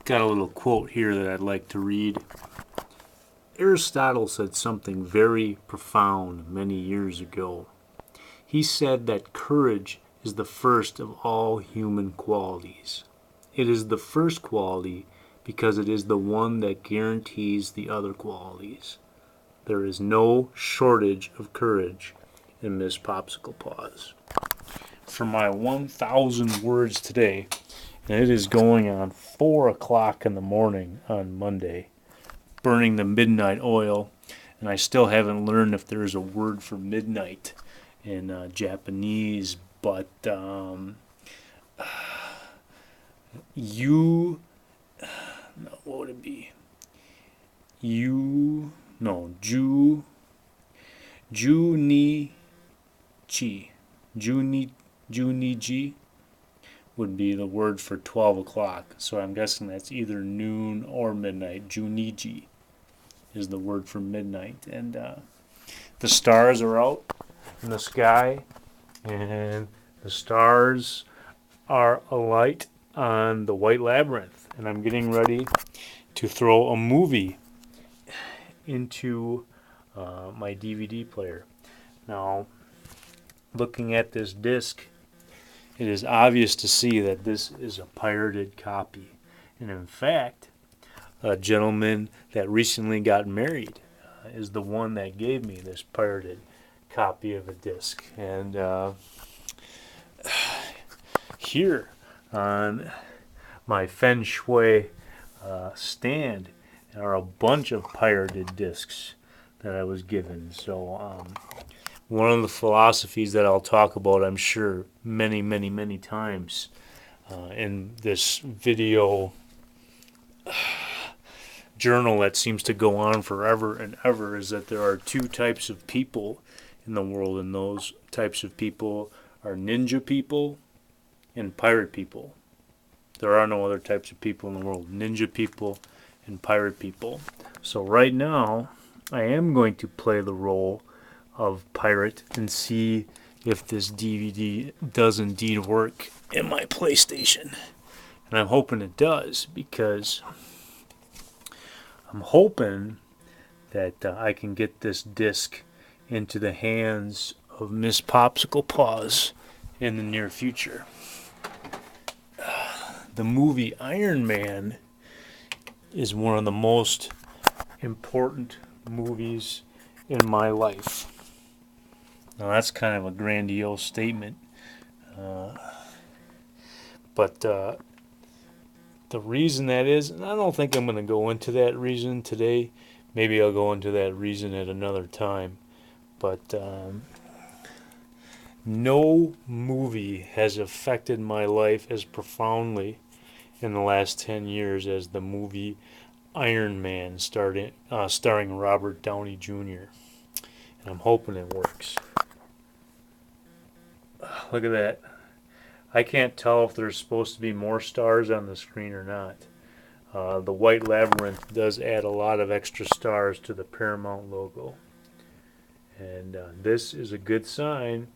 got a little quote here that I'd like to read. Aristotle said something very profound many years ago. He said that courage is the first of all human qualities. It is the first quality because it is the one that guarantees the other qualities. There is no shortage of courage in Miss Popsicle Paws. For my 1,000 words today, and it is going on 4 o'clock in the morning on Monday, burning the midnight oil, and I still haven't learned if there's a word for midnight in Japanese, but what would it be? Junichi would be the word for 12 o'clock. So I'm guessing that's either noon or midnight. Juniji is the word for midnight. And the stars are out in the sky, and the stars are alight on the White Labyrinth. And I'm getting ready to throw a movie into my DVD player. Now, looking at this disc, it is obvious to see that this is a pirated copy. And in fact, a gentleman that recently got married is the one that gave me this pirated copy of a disc. And here on my feng shui stand are a bunch of pirated discs that I was given. So one of the philosophies that I'll talk about, I'm sure, many times in this video journal that seems to go on forever and ever, is that there are two types of people in the world, and those types of people are ninja people and pirate people. There are no other types of people in the world. Ninja people and pirate people. So right now, I am going to play the role of pirate and see if this DVD does indeed work in my PlayStation. And I'm hoping it does, because I'm hoping that I can get this disc into the hands of Miss Popsicle Paws in the near future. The movie Iron Man is one of the most important movies in my life. Now, that's kind of a grandiose statement, but the reason that is, and I don't think I'm going to go into that reason today. Maybe I'll go into that reason at another time. But no movie has affected my life as profoundly in the last 10 years as the movie Iron Man, starring Robert Downey Jr. And I'm hoping it works. Look at that. I can't tell if there's supposed to be more stars on the screen or not. The White Labyrinth does add a lot of extra stars to the Paramount logo. And this is a good sign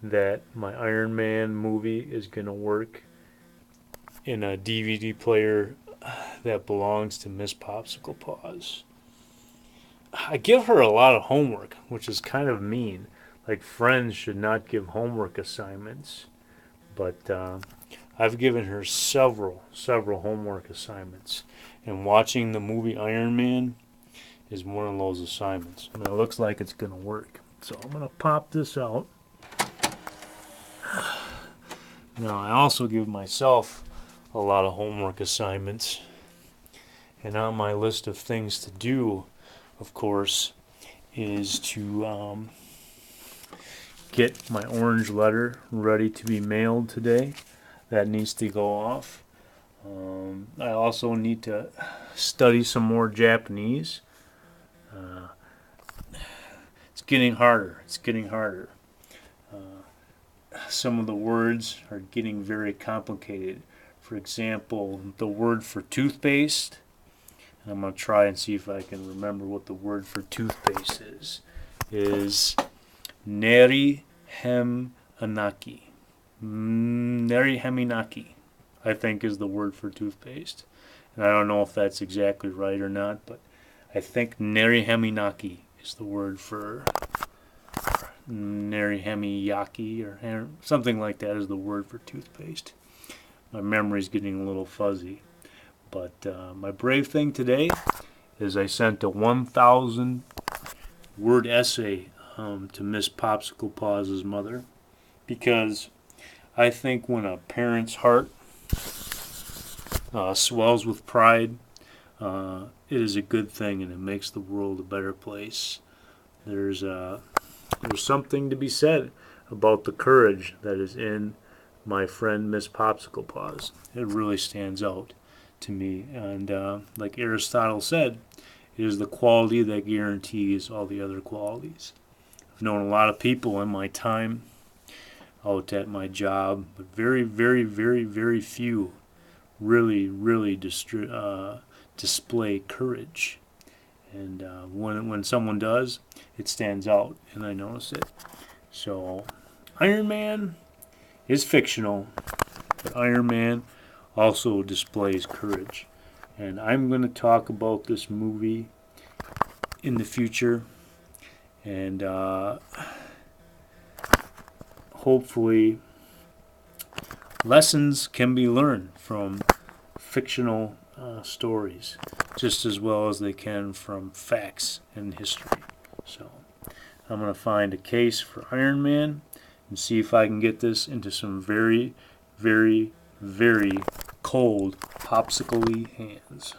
that my Iron Man movie is going to work in a DVD player that belongs to Miss Popsicle Paws. I give her a lot of homework, which is kind of mean. Like, friends should not give homework assignments. But I've given her several homework assignments. And watching the movie Iron Man is one of those assignments. And it looks like it's going to work. So I'm going to pop this out. Now, I also give myself a lot of homework assignments. And on my list of things to do, of course, is to get my orange letter ready to be mailed today. That needs to go off. I also need to study some more Japanese. It's getting harder. Some of the words are getting very complicated. For example, the word for toothpaste. And I'm going to try and see if I can remember what the word for toothpaste is Neri Hem Anaki. Neri Heminaki. I think, is the word for toothpaste. And I don't know if that's exactly right or not, but I think Neriheminaki is the word for Nerihemiyaki or something like that is the word for toothpaste. My memory's getting a little fuzzy. But my brave thing today is I sent a 1,000 word essay to Miss Popsicle Paws' mother, because I think when a parent's heart swells with pride, it is a good thing and it makes the world a better place. There's something to be said about the courage that is in my friend Miss Popsicle Paws. It really stands out to me. And like Aristotle said, it is the quality that guarantees all the other qualities. I've known a lot of people in my time out at my job, but very, very, very, very few really display courage. And when someone does, it stands out, and I notice it. So, Iron Man is fictional, but Iron Man also displays courage. And I'm going to talk about this movie in the future, and hopefully lessons can be learned from fictional stories just as well as they can from facts and history. So I'm going to find a case for Iron Man and see if I can get this into some very, very, very cold popsicle-y hands.